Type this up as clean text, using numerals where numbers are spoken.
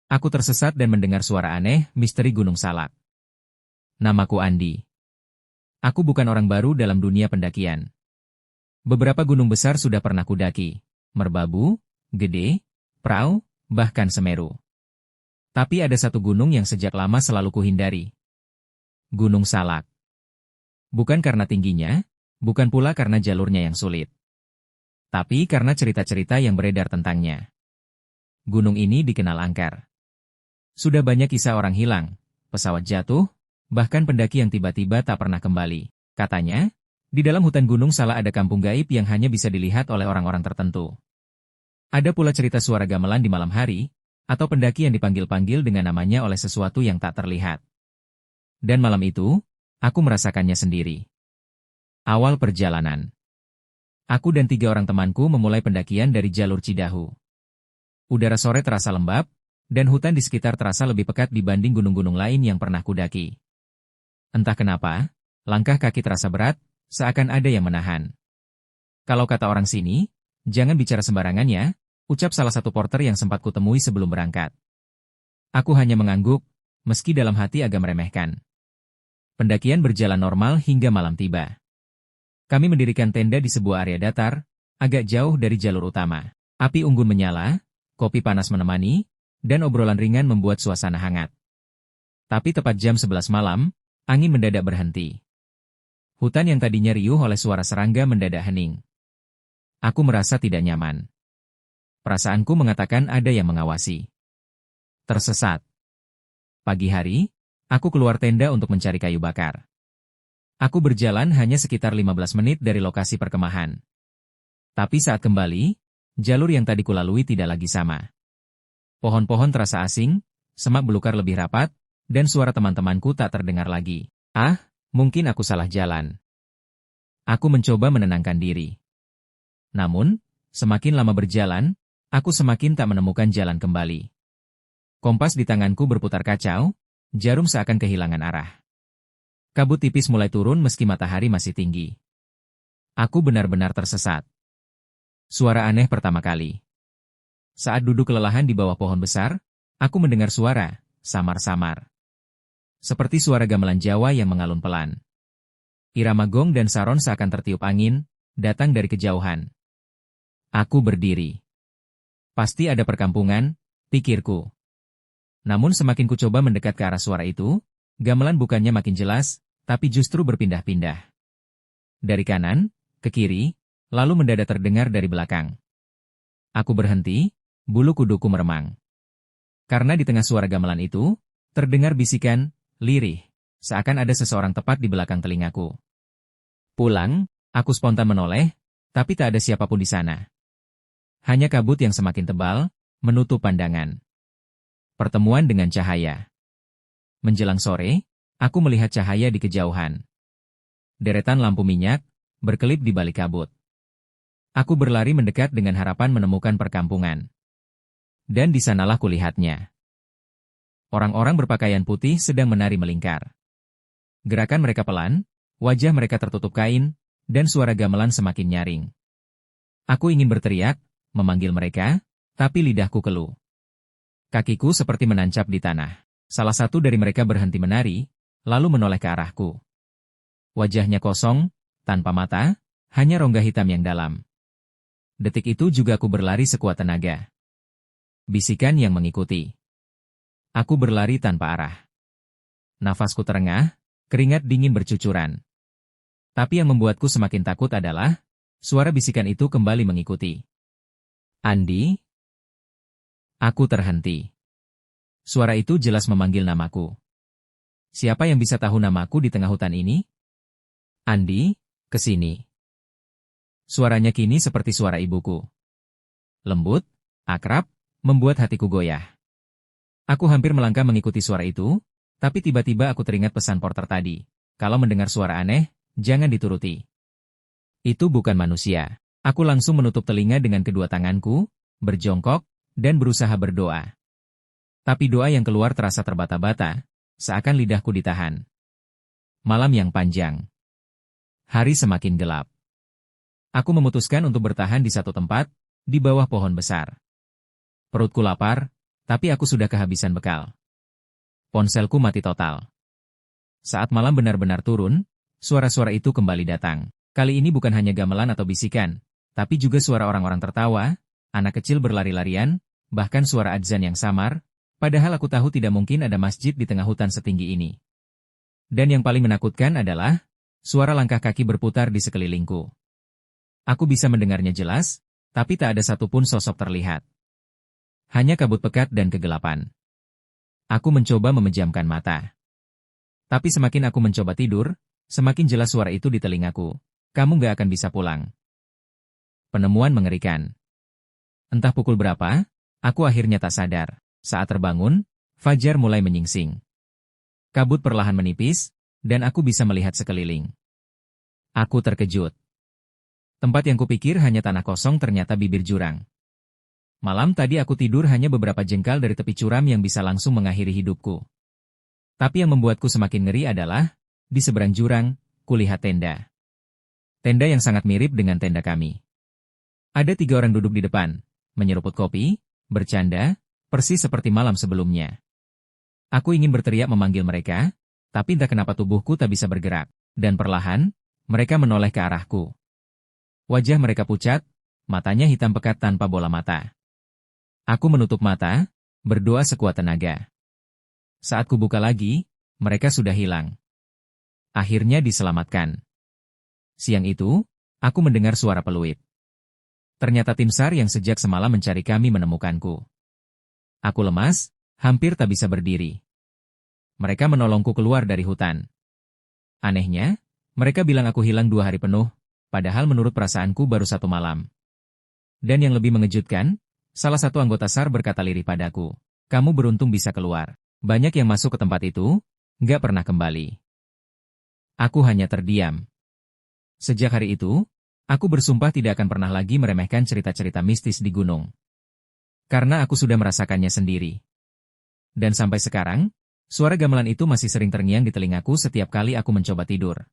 Aku tersesat dan mendengar suara aneh, misteri Gunung Salak. Namaku Andi. Aku bukan orang baru dalam dunia pendakian. Beberapa gunung besar sudah pernah kudaki. Merbabu, Gede, Prau, bahkan Semeru. Tapi ada satu gunung yang sejak lama selalu kuhindari. Gunung Salak. Bukan karena tingginya, bukan pula karena jalurnya yang sulit. Tapi karena cerita-cerita yang beredar tentangnya. Gunung ini dikenal angker. Sudah banyak kisah orang hilang, pesawat jatuh, bahkan pendaki yang tiba-tiba tak pernah kembali. Katanya, di dalam hutan Gunung Salak ada kampung gaib yang hanya bisa dilihat oleh orang-orang tertentu. Ada pula cerita suara gamelan di malam hari, atau pendaki yang dipanggil-panggil dengan namanya oleh sesuatu yang tak terlihat. Dan malam itu, aku merasakannya sendiri. Awal perjalanan. Aku dan 3 orang temanku memulai pendakian dari jalur Cidahu. Udara sore terasa lembab, dan hutan di sekitar terasa lebih pekat dibanding gunung-gunung lain yang pernah kudaki. Entah kenapa, langkah kaki terasa berat, seakan ada yang menahan. Kalau kata orang sini, jangan bicara sembarangan ya, ucap salah satu porter yang sempat kutemui sebelum berangkat. Aku hanya mengangguk, meski dalam hati agak meremehkan. Pendakian berjalan normal hingga malam tiba. Kami mendirikan tenda di sebuah area datar, agak jauh dari jalur utama. Api unggun menyala, kopi panas menemani, dan obrolan ringan membuat suasana hangat. Tapi tepat jam 11 malam, angin mendadak berhenti. Hutan yang tadinya riuh oleh suara serangga mendadak hening. Aku merasa tidak nyaman. Perasaanku mengatakan ada yang mengawasi. Tersesat. Pagi hari, aku keluar tenda untuk mencari kayu bakar. Aku berjalan hanya sekitar 15 menit dari lokasi perkemahan. Tapi saat kembali, jalur yang tadi kulalui tidak lagi sama. Pohon-pohon terasa asing, semak belukar lebih rapat, dan suara teman-temanku tak terdengar lagi. Mungkin aku salah jalan. Aku mencoba menenangkan diri. Namun, semakin lama berjalan, aku semakin tak menemukan jalan kembali. Kompas di tanganku berputar kacau, jarum seakan kehilangan arah. Kabut tipis mulai turun meski matahari masih tinggi. Aku benar-benar tersesat. Suara aneh pertama kali. Saat duduk kelelahan di bawah pohon besar, aku mendengar suara, samar-samar. Seperti suara gamelan Jawa yang mengalun pelan. Irama gong dan saron seakan tertiup angin, datang dari kejauhan. Aku berdiri. Pasti ada perkampungan, pikirku. Namun semakin ku coba mendekat ke arah suara itu, gamelan bukannya makin jelas, tapi justru berpindah-pindah. Dari kanan, ke kiri, lalu mendadak terdengar dari belakang. Aku berhenti, bulu kuduku meremang. Karena di tengah suara gamelan itu, terdengar bisikan, lirih, seakan ada seseorang tepat di belakang telingaku. Pulang, aku spontan menoleh, tapi tak ada siapapun di sana. Hanya kabut yang semakin tebal, menutup pandangan. Pertemuan dengan cahaya. Menjelang sore, aku melihat cahaya di kejauhan. Deretan lampu minyak, berkelip di balik kabut. Aku berlari mendekat dengan harapan menemukan perkampungan. Dan di sanalah kulihatnya. Orang-orang berpakaian putih sedang menari melingkar. Gerakan mereka pelan, wajah mereka tertutup kain, dan suara gamelan semakin nyaring. Aku ingin berteriak, memanggil mereka, tapi lidahku keluh. Kakiku seperti menancap di tanah. Salah satu dari mereka berhenti menari, lalu menoleh ke arahku. Wajahnya kosong, tanpa mata, hanya rongga hitam yang dalam. Detik itu juga aku berlari sekuat tenaga. Bisikan yang mengikuti. Aku berlari tanpa arah. Nafasku terengah, keringat dingin bercucuran. Tapi yang membuatku semakin takut adalah, suara bisikan itu kembali mengikuti. Andi? Aku terhenti. Suara itu jelas memanggil namaku. Siapa yang bisa tahu namaku di tengah hutan ini? Andi, kesini. Suaranya kini seperti suara ibuku. Lembut, akrab, membuat hatiku goyah. Aku hampir melangkah mengikuti suara itu, tapi tiba-tiba aku teringat pesan porter tadi. Kalau mendengar suara aneh, jangan dituruti. Itu bukan manusia. Aku langsung menutup telinga dengan kedua tanganku, berjongkok, dan berusaha berdoa. Tapi doa yang keluar terasa terbata-bata, seakan lidahku ditahan. Malam yang panjang. Hari semakin gelap. Aku memutuskan untuk bertahan di satu tempat, di bawah pohon besar. Perutku lapar, Tapi aku sudah kehabisan bekal. Ponselku mati total. Saat malam benar-benar turun, suara-suara itu kembali datang. Kali ini bukan hanya gamelan atau bisikan, tapi juga suara orang-orang tertawa, anak kecil berlari-larian, bahkan suara adzan yang samar, padahal aku tahu tidak mungkin ada masjid di tengah hutan setinggi ini. Dan yang paling menakutkan adalah, suara langkah kaki berputar di sekelilingku. Aku bisa mendengarnya jelas, tapi tak ada satupun sosok terlihat. Hanya kabut pekat dan kegelapan. Aku mencoba memejamkan mata. Tapi semakin aku mencoba tidur, semakin jelas suara itu di telingaku. Kamu gak akan bisa pulang. Penemuan mengerikan. Entah pukul berapa, aku akhirnya tak sadar. Saat terbangun, fajar mulai menyingsing. Kabut perlahan menipis, dan aku bisa melihat sekeliling. Aku terkejut. Tempat yang kupikir hanya tanah kosong ternyata bibir jurang. Malam tadi aku tidur hanya beberapa jengkal dari tepi curam yang bisa langsung mengakhiri hidupku. Tapi yang membuatku semakin ngeri adalah, di seberang jurang, kulihat tenda. Tenda yang sangat mirip dengan tenda kami. Ada 3 orang duduk di depan, menyeruput kopi, bercanda, persis seperti malam sebelumnya. Aku ingin berteriak memanggil mereka, tapi entah kenapa tubuhku tak bisa bergerak, dan perlahan, mereka menoleh ke arahku. Wajah mereka pucat, matanya hitam pekat tanpa bola mata. Aku menutup mata, berdoa sekuat tenaga. Saat kubuka lagi, mereka sudah hilang. Akhirnya diselamatkan. Siang itu, aku mendengar suara peluit. Ternyata tim SAR yang sejak semalam mencari kami menemukanku. Aku lemas, hampir tak bisa berdiri. Mereka menolongku keluar dari hutan. Anehnya, mereka bilang aku hilang 2 hari penuh, padahal menurut perasaanku baru 1 malam. Dan yang lebih mengejutkan, salah satu anggota SAR berkata lirih padaku, kamu beruntung bisa keluar. Banyak yang masuk ke tempat itu, nggak pernah kembali. Aku hanya terdiam. Sejak hari itu, aku bersumpah tidak akan pernah lagi meremehkan cerita-cerita mistis di gunung. Karena aku sudah merasakannya sendiri. Dan sampai sekarang, suara gamelan itu masih sering terngiang di telingaku setiap kali aku mencoba tidur.